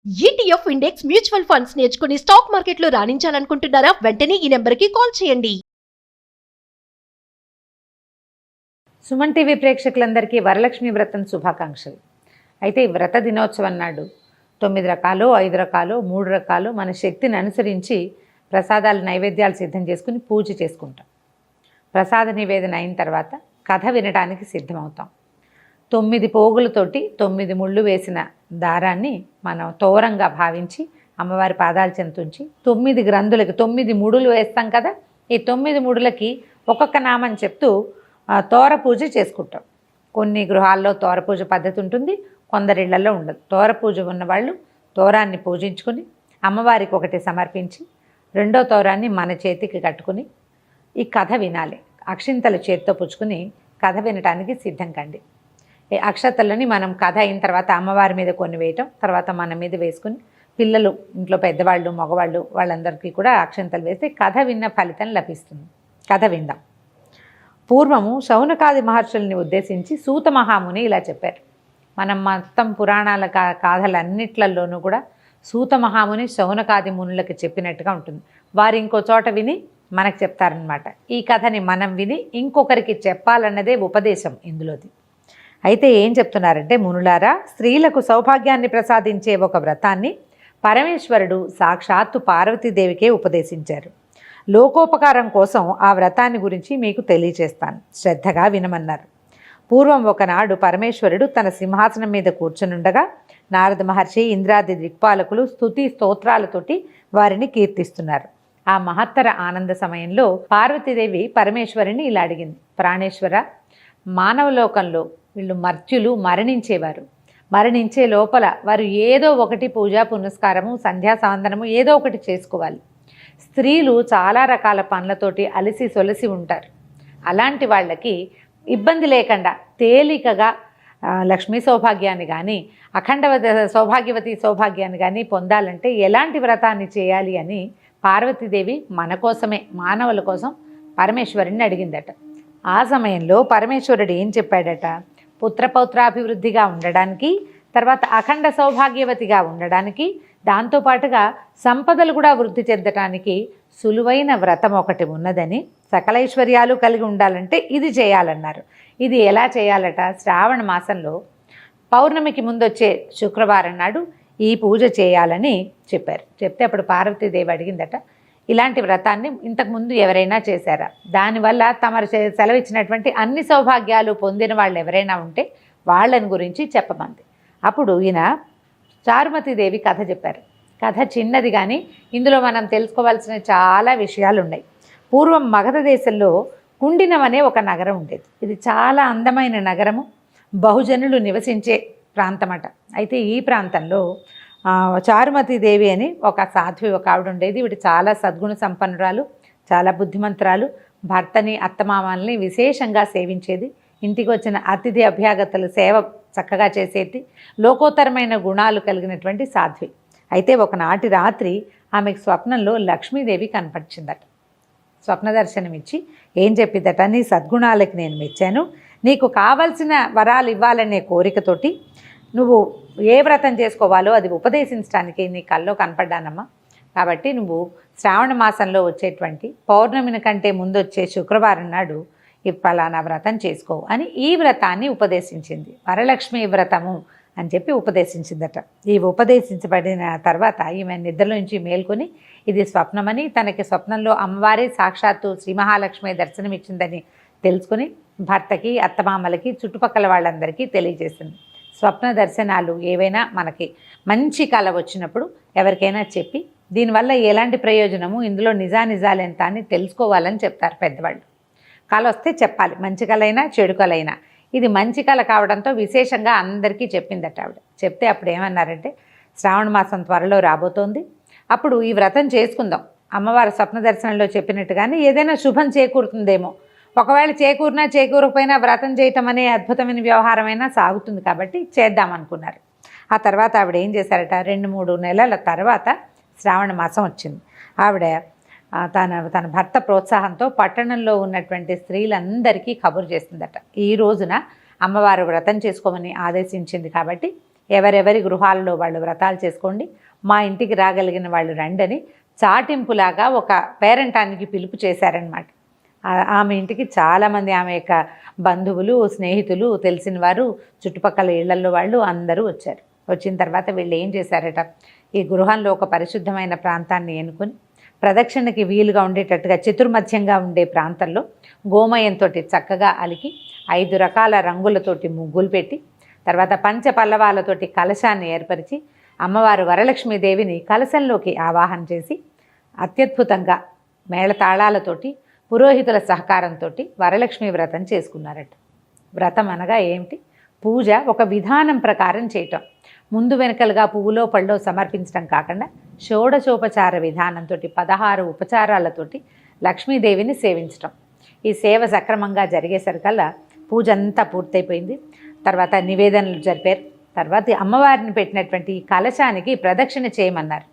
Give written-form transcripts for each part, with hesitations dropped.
ETF index mutual funds నేర్చుకుని stock మార్కెట్లో రాణించాలనుకుంటున్నారా? వెంటనే ఈ నెంబర్కి కాల్ చేయండి. సుమన్ టీవీ ప్రేక్షకులందరికీ వరలక్ష్మి వ్రతం శుభాకాంక్షలు. అయితే ఈ వ్రత దినోత్సవం నాడు 9 రకాలు, 5 రకాలు, 3 రకాలు మన శక్తిని అనుసరించి ప్రసాదాలు నైవేద్యాలు సిద్ధం చేసుకుని పూజ చేసుకుంటాం. ప్రసాద నివేదన అయిన తర్వాత కథ వినడానికి సిద్ధమవుతాం. 9 పోగులతోటి 9 ముళ్ళు వేసిన దారాన్ని మనం తోరంగా భావించి అమ్మవారి పాదాల చెంతుంచి 9 గ్రంథులకి 9 ముడులు వేస్తాం కదా. ఈ 9 ముడులకి ఒక్కొక్క నామం చెప్తూ తోర పూజ చేసుకుంటాం. కొన్ని గృహాల్లో తోర పూజ పద్ధతి ఉంటుంది, కొందరిళ్లలో ఉండదు. తోర పూజ ఉన్నవాళ్ళు తోరాన్ని పూజించుకొని అమ్మవారికి ఒకటి సమర్పించి రెండో తోరాన్ని మన చేతికి కట్టుకుని ఈ కథ వినాలి. అక్షింతలు చేతితో పుచ్చుకుని కథ వినటానికి సిద్ధం కండి. ఈ అక్షతలని మనం కథ అయిన తర్వాత అమ్మవారి మీద కొన్ని వేయటం, తర్వాత మన మీద వేసుకుని పిల్లలు, ఇంట్లో పెద్దవాళ్ళు, మగవాళ్ళు వాళ్ళందరికీ కూడా అక్షంతలు వేస్తే కథ విన్న ఫలితం లభిస్తుంది. కథ విందాం. పూర్వము శౌనకాది మహర్షుల్ని ఉద్దేశించి సూత మహాముని ఇలా చెప్పారు. మనం మొత్తం పురాణాల కాథలన్నిట్లలోనూ కూడా సూత మహాముని శౌనకాది మునులకు చెప్పినట్టుగా ఉంటుంది. వారు ఇంకో చోట విని మనకు చెప్తారనమాట. ఈ కథని మనం విని ఇంకొకరికి చెప్పాలన్నదే ఉపదేశం ఇందులోది. అయితే ఏం చెప్తున్నారంటే, మునులారా, స్త్రీలకు సౌభాగ్యాన్ని ప్రసాదించే ఒక వ్రతాన్ని పరమేశ్వరుడు సాక్షాత్తు పార్వతీదేవికే ఉపదేశించారు. లోకోపకారం కోసం ఆ వ్రతాన్ని గురించి మీకు తెలియచేస్తాను, శ్రద్ధగా వినమన్నారు. పూర్వం ఒకనాడు పరమేశ్వరుడు తన సింహాసనం మీద కూర్చునుండగా నారద మహర్షి, ఇంద్రాది దిక్పాలకులు స్తుతి స్తోత్రాలతోటి వారిని కీర్తిస్తున్నారు. ఆ మహత్తర ఆనంద సమయంలో పార్వతీదేవి పరమేశ్వరుని ఇలా అడిగింది. ప్రాణేశ్వర, మానవలోకంలో వీళ్ళు మర్త్యులు మరణించేవారు. మరణించే లోపల వారు ఏదో ఒకటి పూజా పునస్కారము, సంధ్యా సాందనము ఏదో ఒకటి చేసుకోవాలి. స్త్రీలు చాలా రకాల పనులతోటి అలసి సొలసి ఉంటారు. అలాంటి వాళ్ళకి ఇబ్బంది లేకుండా తేలికగా లక్ష్మీ సౌభాగ్యాన్ని కానీ సౌభాగ్యవతి సౌభాగ్యాన్ని కానీ పొందాలంటే ఎలాంటి వ్రతాన్ని చేయాలి అని పార్వతీదేవి మన కోసమే, మానవుల కోసం పరమేశ్వరుని అడిగిందట. ఆ సమయంలో పరమేశ్వరుడు ఏం చెప్పాడట, పుత్రపౌత్రాభివృద్ధిగా ఉండడానికి, తర్వాత అఖండ సౌభాగ్యవతిగా ఉండడానికి, దాంతోపాటుగా సంపదలు కూడా వృద్ధి చెందటానికి సులువైన వ్రతం ఒకటి ఉన్నదని, సకలైశ్వర్యాలు కలిగి ఉండాలంటే ఇది చేయాలన్నారు. ఇది ఎలా చేయాలట, శ్రావణ మాసంలో పౌర్ణమికి ముందొచ్చే శుక్రవారం నాడు ఈ పూజ చేయాలని చెప్పారు. చెప్తే అప్పుడు పార్వతీదేవి అడిగిందట, ఇలాంటి వ్రతాన్ని ఇంతకుముందు ఎవరైనా చేశారా? దానివల్ల తమరు సెలవిచ్చినటువంటి అన్ని సౌభాగ్యాలు పొందిన వాళ్ళు ఎవరైనా ఉంటే వాళ్ళని గురించి చెప్పమంది. అప్పుడు ఈయన చారుమతీదేవి కథ చెప్పారు. కథ చిన్నది కానీ ఇందులో మనం తెలుసుకోవాల్సిన చాలా విషయాలు ఉన్నాయి. పూర్వం మగధ దేశంలో కుండినం అనే ఒక నగరం ఉండేది. ఇది చాలా అందమైన నగరము, బహుజనులు నివసించే ప్రాంతమట. అయితే ఈ ప్రాంతంలో చారుమతీదేవి అని ఒక సాధ్వి, ఒక ఆవిడ ఉండేది. వీడు చాలా సద్గుణ సంపన్నురాలు, చాలా బుద్ధిమంతురాలు. భర్తని, అత్తమామల్ని విశేషంగా సేవించేది. ఇంటికి వచ్చిన అతిథి అభ్యాగతలు సేవ చక్కగా చేసేది. లోకోత్తరమైన గుణాలు కలిగినటువంటి సాధ్వి. అయితే ఒకనాటి రాత్రి ఆమెకు స్వప్నంలో లక్ష్మీదేవి కనపడిచిందట. స్వప్న దర్శనం ఇచ్చి ఏం చెప్పిందట, నీ సద్గుణాలకి నేను మెచ్చాను, నీకు కావలసిన వరాలు ఇవ్వాలనే కోరికతోటి నువ్వు ఏ వ్రతం చేసుకోవాలో అది ఉపదేశించడానికి నీ కల్లో కనపడ్డానమ్మా. కాబట్టి నువ్వు శ్రావణ మాసంలో వచ్చేటువంటి పౌర్ణమిని కంటే ముందు వచ్చే శుక్రవారం నాడు ఈ ఫలానా వ్రతం చేసుకో అని ఈ వ్రతాన్ని ఉపదేశించింది. వరలక్ష్మి వ్రతము అని చెప్పి ఉపదేశించిందట. ఈ ఉపదేశించబడిన తర్వాత ఈమె నిద్రలోంచి మేల్కొని ఇది స్వప్నమని, తనకి స్వప్నంలో అమ్మవారే సాక్షాత్తు శ్రీ మహాలక్ష్మి దర్శనం ఇచ్చిందని తెలుసుకుని భర్తకి, అత్తమామలకి, చుట్టుపక్కల వాళ్ళందరికీ తెలియజేసింది. స్వప్న దర్శనాలు ఏవైనా మనకి మంచి కళ వచ్చినప్పుడు ఎవరికైనా చెప్పి దీనివల్ల ఎలాంటి ప్రయోజనము, ఇందులో నిజానిజాలు ఎంత అని తెలుసుకోవాలని చెప్తారు పెద్దవాళ్ళు. కళ వస్తే చెప్పాలి, మంచి కళైనా చెడు కళైనా. ఇది మంచి కళ కావడంతో విశేషంగా అందరికీ చెప్పిందట ఆవిడ. చెప్తే అప్పుడు ఏమన్నారంటే, శ్రావణ మాసం త్వరలో రాబోతోంది, అప్పుడు ఈ వ్రతం చేసుకుందాం. అమ్మవారి స్వప్న దర్శనంలో చెప్పినట్టుగానే ఏదైనా శుభం చేకూరుతుందేమో, ఒకవేళ చేకూరినా చేకూరకపోయినా వ్రతం చేయటం అనే అద్భుతమైన వ్యవహారమైనా సాగుతుంది కాబట్టి చేద్దామనుకున్నారు. ఆ తర్వాత ఆవిడ ఏం చేశారట, 2-3 నెలల తర్వాత శ్రావణ మాసం వచ్చింది. ఆవిడ తన భర్త ప్రోత్సాహంతో పట్టణంలో ఉన్నటువంటి స్త్రీలందరికీ కబురు చేస్తుందట. ఈ రోజున అమ్మవారు వ్రతం చేసుకోమని ఆదేశించింది కాబట్టి ఎవరెవరి గృహాలలో వాళ్ళు వ్రతాలు చేసుకోండి, మా ఇంటికి రాగలిగిన వాళ్ళు రండని చాటింపులాగా ఒక పేరంటానికి పిలుపు చేశారనమాట. ఆమె ఇంటికి చాలామంది ఆమె యొక్క బంధువులు, స్నేహితులు, తెలిసిన వారు, చుట్టుపక్కల ఇళ్లలో వాళ్ళు అందరూ వచ్చారు. వచ్చిన తర్వాత వీళ్ళు ఏం చేశారట, ఈ గృహంలో ఒక పరిశుద్ధమైన ప్రాంతాన్ని ఎన్నుకొని ప్రదక్షిణకి వీలుగా ఉండేటట్టుగా చతుర్మధ్యంగా ఉండే ప్రాంతంలో గోమయంతో చక్కగా అలికి 5 రకాల రంగులతోటి ముగ్గులు పెట్టి తర్వాత పంచపల్లవాలతోటి కలశాన్ని ఏర్పరిచి అమ్మవారు వరలక్ష్మీదేవిని కలశంలోకి ఆవాహన చేసి అత్యద్భుతంగా మేళతాళాలతోటి పురోహితుల సహకారంతో వరలక్ష్మీ వ్రతం చేసుకున్నారట. వ్రతం అనగా ఏమిటి? పూజ ఒక విధానం ప్రకారం చేయటం. ముందు వెనకలుగా పువ్వులో పళ్ళో సమర్పించడం కాకుండా షోడశోపచార విధానంతో 16 ఉపచారాలతోటి లక్ష్మీదేవిని సేవించటం. ఈ సేవ సక్రమంగా జరిగేసరికల్లా పూజ అంతా పూర్తయిపోయింది. తర్వాత నివేదనలు జరిపారు. తర్వాత అమ్మవారిని పెట్టినటువంటి ఈ కలశానికి ప్రదక్షిణ చేయమన్నారు.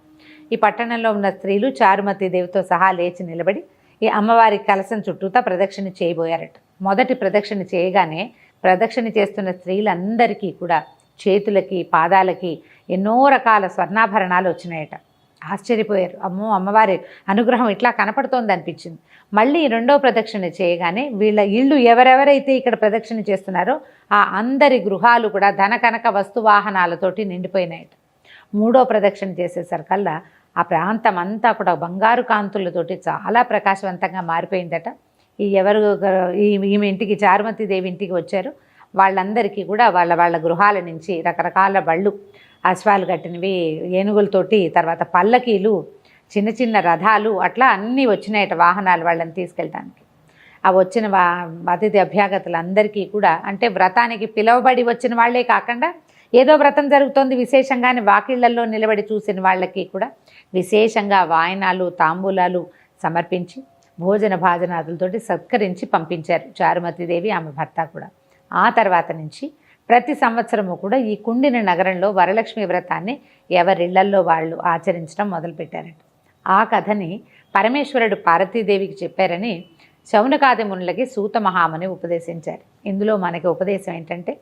ఈ పట్టణంలో ఉన్న స్త్రీలు చారుమతి దేవితో సహా లేచి నిలబడి ఈ అమ్మవారి కలశం చుట్టూతా ప్రదక్షిణ చేయబోయారట. మొదటి ప్రదక్షిణ చేయగానే ప్రదక్షిణ చేస్తున్న స్త్రీలందరికీ కూడా చేతులకి, పాదాలకి ఎన్నో రకాల స్వర్ణాభరణాలు వచ్చినాయట. ఆశ్చర్యపోయారు. అమ్మో, అమ్మవారి అనుగ్రహం ఇట్లా కనపడుతోంది అనిపించింది. మళ్ళీ రెండో ప్రదక్షిణ చేయగానే వీళ్ళ ఇళ్ళు ఎవరెవరైతే ఇక్కడ ప్రదక్షిణ చేస్తున్నారో ఆ అందరి గృహాలు కూడా ధన కనక వస్తువాహనాలతోటి నిండిపోయినాయట. మూడో ప్రదక్షిణ చేసేసరికల్లా ఆ ప్రాంతం అంతా కూడా బంగారు కాంతులతోటి చాలా ప్రకాశవంతంగా మారిపోయిందట. ఈమె ఇంటికి, చారుమతి దేవి ఇంటికి వచ్చారు వాళ్ళందరికీ కూడా వాళ్ళ గృహాల నుంచి రకరకాల బళ్ళు, అశ్వాలు కట్టినవి, ఏనుగులతోటి, తర్వాత పల్లకీలు, చిన్న చిన్న రథాలు, అట్లా అన్నీ వచ్చినాయట వాహనాలు వాళ్ళని తీసుకెళ్ళడానికి. ఆ వచ్చిన అతిథి అభ్యాగతులందరికీ కూడా, అంటే వ్రతానికి పిలువబడి వచ్చిన వాళ్ళే కాకుండా ఏదో వ్రతం జరుగుతోంది విశేషంగానే వాకిళ్లలో నిలబడి చూసిన వాళ్ళకి కూడా విశేషంగా వాయనాలు, తాంబూలాలు సమర్పించి భోజన భాజనాదులతోటి సత్కరించి పంపించారు చారుమతిదేవి, ఆమె భర్త కూడా. ఆ తర్వాత నుంచి ప్రతి సంవత్సరము కూడా ఈ కుండిన నగరంలో వరలక్ష్మి వ్రతాన్ని ఎవరిళ్లల్లో వాళ్ళు ఆచరించడం మొదలుపెట్టారట. ఆ కథని పరమేశ్వరుడు పార్వతీదేవికి చెప్పారని శౌనకాది మునులకి సూత మహాముని ఉపదేశించారు. ఇందులో మనకి ఉపదేశం ఏంటంటే,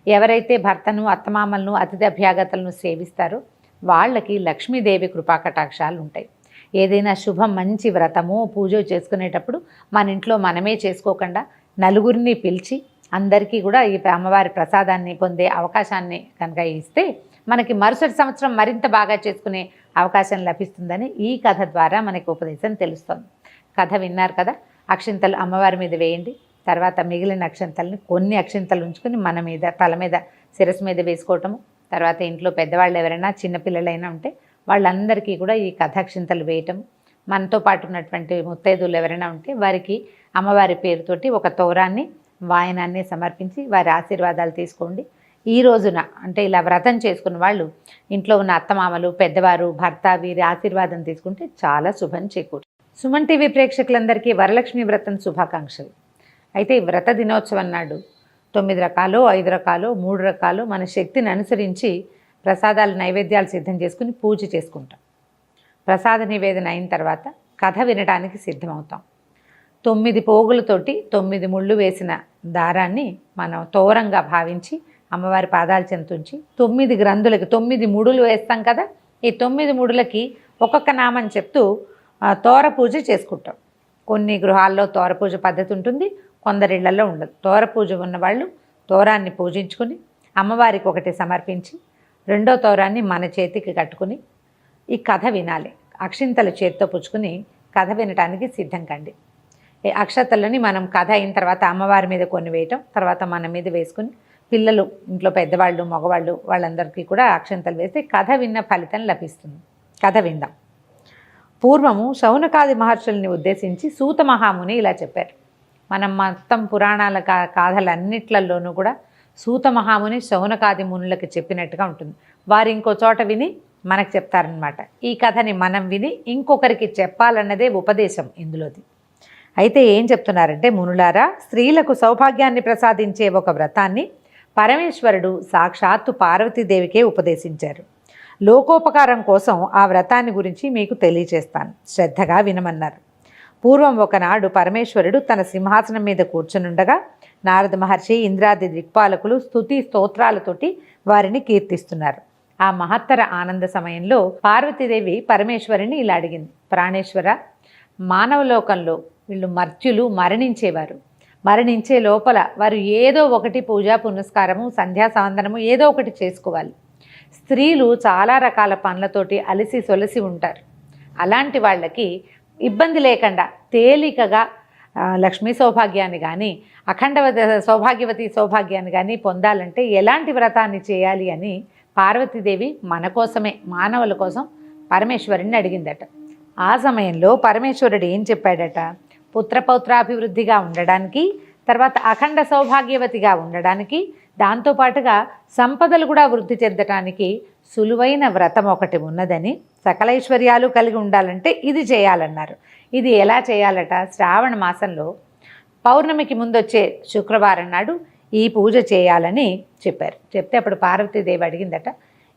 ఎవరైతే భర్తను, అత్తమామలను, అతిథి అభ్యాగతలను సేవిస్తారో వాళ్ళకి లక్ష్మీదేవి కృపాకటాక్షాలు ఉంటాయి. ఏదైనా శుభం, మంచి వ్రతము, పూజ చేసుకునేటప్పుడు మన ఇంట్లో మనమే చేసుకోకుండా నలుగురిని పిలిచి అందరికీ కూడా ఈ అమ్మవారి ప్రసాదాన్ని పొందే అవకాశాన్ని కనుక ఇస్తే మనకి మరుసటి సంవత్సరం మరింత బాగా చేసుకునే అవకాశం లభిస్తుందని ఈ కథ ద్వారా మనకి ఉపదేశం తెలుస్తుంది. కథ విన్నారు కదా. అక్షింతలు అమ్మవారి మీద వేయండి. తర్వాత మిగిలిన అక్షింతలని కొన్ని అక్షింతలు ఉంచుకొని మన మీద, తల మీద, శిరస్సు మీద వేసుకోవటము. తర్వాత ఇంట్లో పెద్దవాళ్ళు ఎవరైనా చిన్నపిల్లలైనా ఉంటే వాళ్ళందరికీ కూడా ఈ కథాక్షింతలు వేయటం. మనతో పాటు ఉన్నటువంటి ముత్తైదులు ఎవరైనా ఉంటే వారికి అమ్మవారి పేరుతోటి ఒక తోరాన్ని, వాయనాన్ని సమర్పించి వారి ఆశీర్వాదాలు తీసుకోండి. ఈ రోజున అంటే ఇలా వ్రతం చేసుకున్న వాళ్ళు ఇంట్లో ఉన్న అత్తమామలు, పెద్దవారు, భర్త వీరి ఆశీర్వాదం తీసుకుంటే చాలా శుభం చేకూరు. సుమన్ టీవీ ప్రేక్షకులందరికీ వరలక్ష్మి వ్రతం శుభాకాంక్షలు. అయితే ఈ వ్రత దినోత్సవం నాడు 9 రకాలు, 5 రకాలు, 3 రకాలు మన శక్తిని అనుసరించి ప్రసాదాలు, నైవేద్యాలు సిద్ధం చేసుకుని పూజ చేసుకుంటాం. ప్రసాద నివేదన అయిన తర్వాత కథ వినడానికి సిద్ధమవుతాం. 9 పోగులతోటి 9 ముళ్ళు వేసిన దారాన్ని మనం తోరంగా భావించి అమ్మవారి పాదాల చెంతుంచి 9 గ్రంథులకి 9 ముడులు వేస్తాం కదా. ఈ 9 ముడులకి ఒక్కొక్క నామని చెప్తూ తోర పూజ చేసుకుంటాం. కొన్ని గృహాల్లో తోర పూజ పద్ధతి ఉంటుంది, కొందరిళ్లలో ఉండదు. తోర పూజ ఉన్నవాళ్ళు తోరాన్ని పూజించుకుని అమ్మవారికి ఒకటి సమర్పించి రెండో తోరాన్ని మన చేతికి కట్టుకుని ఈ కథ వినాలి. అక్షింతలు చేతితో పుచ్చుకుని కథ వినటానికి సిద్ధం కండి. ఈ అక్షతలని మనం కథ అయిన తర్వాత అమ్మవారి మీద కొన్ని వేయటం, తర్వాత మన మీద వేసుకుని పిల్లలు, ఇంట్లో పెద్దవాళ్ళు, మగవాళ్ళు వాళ్ళందరికీ కూడా అక్షింతలు వేసి కథ విన్న ఫలితం లభిస్తుంది. కథ విందాం. పూర్వము శౌనకాది మహర్షుల్ని ఉద్దేశించి సూత మహాముని ఇలా చెప్పారు. మనం మొత్తం పురాణాల కథలన్నిట్లలోనూ కూడా సూత మహాముని శౌనకాది మునులకు చెప్పినట్టుగా ఉంటుంది. వారు ఇంకో చోట విని మనకు చెప్తారనమాట. ఈ కథని మనం విని ఇంకొకరికి చెప్పాలన్నదే ఉపదేశం ఇందులోది. అయితే ఏం చెప్తున్నారంటే, మునులారా, స్త్రీలకు సౌభాగ్యాన్ని ప్రసాదించే ఒక వ్రతాన్ని పరమేశ్వరుడు సాక్షాత్తు పార్వతీదేవికే ఉపదేశించారు. లోకోపకారం కోసం ఆ వ్రతాన్ని గురించి మీకు తెలియచేస్తాను, శ్రద్ధగా వినమన్నారు. పూర్వం ఒకనాడు పరమేశ్వరుడు తన సింహాసనం మీద కూర్చునుండగా నారద మహర్షి, ఇంద్రాది దిక్పాలకులు స్తుతి స్తోత్రాలతోటి వారిని కీర్తిస్తున్నారు. ఆ మహత్తర ఆనంద సమయంలో పార్వతీదేవి పరమేశ్వరుని ఇలా అడిగింది, ప్రాణేశ్వర, మానవ లోకంలో వీళ్ళు మర్త్యులు మరణించేవారు. మరణించే లోపల వారు ఏదో ఒకటి పూజా పునస్కారము సంధ్యా సాందనము ఏదో ఒకటి చేసుకోవాలి. స్త్రీలు చాలా రకాల పనులతోటి అలసి సొలసి ఉంటారు. అలాంటి వాళ్ళకి ఇబ్బంది లేకుండా తేలికగా లక్ష్మీ సౌభాగ్యాన్ని కానీ సౌభాగ్యవతి సౌభాగ్యాన్ని కానీ పొందాలంటే ఎలాంటి వ్రతాన్ని చేయాలి అని పార్వతీదేవి మన కోసమే, మానవుల కోసం పరమేశ్వరుని అడిగిందట. ఆ సమయంలో పరమేశ్వరుడు ఏం చెప్పాడట, పుత్రపౌత్రాభివృద్ధిగా ఉండడానికి, తర్వాత అఖండ సౌభాగ్యవతిగా ఉండడానికి, దాంతోపాటుగా సంపదలు కూడా వృద్ధి చెందటానికి సులువైన వ్రతం ఒకటి ఉన్నదని, సకలైశ్వర్యాలు కలిగి ఉండాలంటే ఇది చేయాలన్నారు. ఇది ఎలా చేయాలట, శ్రావణ మాసంలో పౌర్ణమికి ముందొచ్చే శుక్రవారం నాడు ఈ పూజ చేయాలని చెప్పారు. చెప్తే అప్పుడు పార్వతీదేవి అడిగిందట,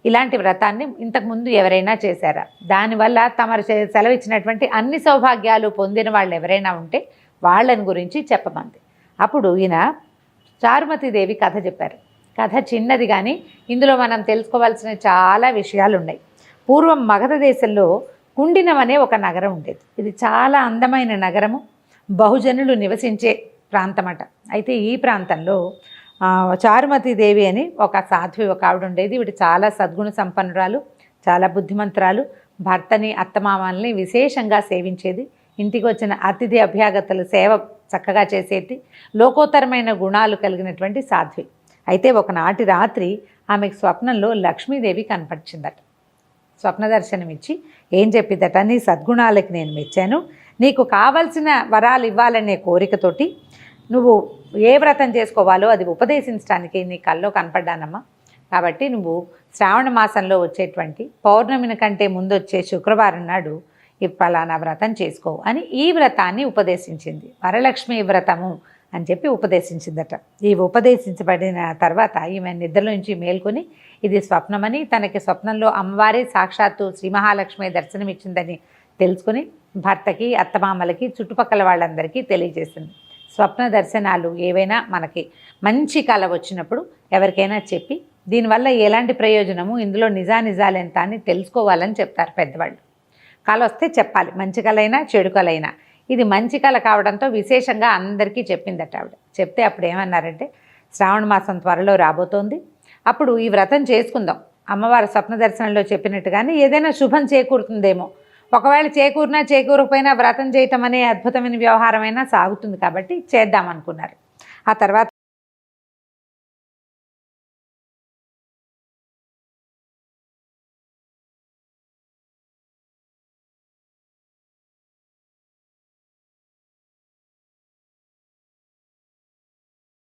ఇలాంటి వ్రతాన్ని ఇంతకుముందు ఎవరైనా చేశారా, దానివల్ల తమరు సెలవిచ్చినటువంటి అన్ని సౌభాగ్యాలు పొందిన వాళ్ళు ఎవరైనా ఉంటే వాళ్ళని గురించి చెప్పమంది. అప్పుడు ఈయన చారుమతీదేవి కథ చెప్పారు. కథ చిన్నది కానీ ఇందులో మనం తెలుసుకోవాల్సిన చాలా విషయాలు ఉన్నాయి. పూర్వం మగధ దేశంలో కుండినం అనే ఒక నగరం ఉండేది. ఇది చాలా అందమైన నగరము, బహుజనులు నివసించే ప్రాంతమట. అయితే ఈ ప్రాంతంలో చారుమతీదేవి అని ఒక సాధ్వి ఒక ఆవిడ ఉండేది. ఈవిడ చాలా సద్గుణ సంపన్నురాలు, చాలా బుద్ధిమంతురాలు, భర్తని అత్తమామల్ని విశేషంగా సేవించేది, ఇంటికి వచ్చిన అతిథి అభ్యాగతుల సేవ చక్కగా చేసేది, లోకోత్తరమైన గుణాలు కలిగినటువంటి సాధ్వి. అయితే ఒకనాటి రాత్రి ఆమెకు స్వప్నంలో లక్ష్మీదేవి కనపడిచిందట. స్వప్న దర్శనం ఇచ్చి ఏం చెప్పిందట, నీ సద్గుణాలకి నేను మెచ్చాను, నీకు కావలసిన వరాలు ఇవ్వాలనే కోరికతోటి నువ్వు ఏ వ్రతం చేసుకోవాలో అది ఉపదేశించడానికి నీ కల్లో కనపడ్డానమ్మా. కాబట్టి నువ్వు శ్రావణ మాసంలో వచ్చేటువంటి పౌర్ణమిని కంటే ముందు వచ్చే శుక్రవారం నాడు ఈ ఫలానా వ్రతం చేసుకో అని ఈ వ్రతాన్ని ఉపదేశించింది. వరలక్ష్మి వ్రతము అని చెప్పి ఉపదేశించిందట. ఈ ఉపదేశించబడిన తర్వాత ఈమె నిద్రలోంచి మేల్కొని ఇది స్వప్నమని, తనకి స్వప్నంలో అమ్మవారే సాక్షాత్తు శ్రీ మహాలక్ష్మి దర్శనమిచ్చిందని తెలుసుకుని భర్తకి, అత్తమామలకి, చుట్టుపక్కల వాళ్ళందరికీ తెలియజేసింది. స్వప్న దర్శనాలు ఏవైనా మనకి మంచి కళ వచ్చినప్పుడు ఎవరికైనా చెప్పి దీనివల్ల ఎలాంటి ప్రయోజనము, ఇందులో నిజానిజాలు ఎంత అని తెలుసుకోవాలని చెప్తారు పెద్దవాళ్ళు. కళ వస్తే చెప్పాలి, మంచి కళ అయినా చెడు కళ అయినా. ఇది మంచి కళ కావడంతో విశేషంగా అందరికీ చెప్పిందట ఆవిడ. చెప్తే అప్పుడు ఏమన్నారంటే, శ్రావణ మాసం త్వరలో రాబోతోంది, అప్పుడు ఈ వ్రతం చేసుకుందాం, అమ్మవారు స్వప్న దర్శనంలో చెప్పినట్టుగానే ఏదైనా శుభం చేకూరుతుందేమో, ఒకవేళ చేకూరినా చేకూరకపోయినా వ్రతం చేయటం అనే అద్భుతమైన వ్యవహారమైనా సాగుతుంది కాబట్టి చేద్దామనుకున్నారు. ఆ తర్వాత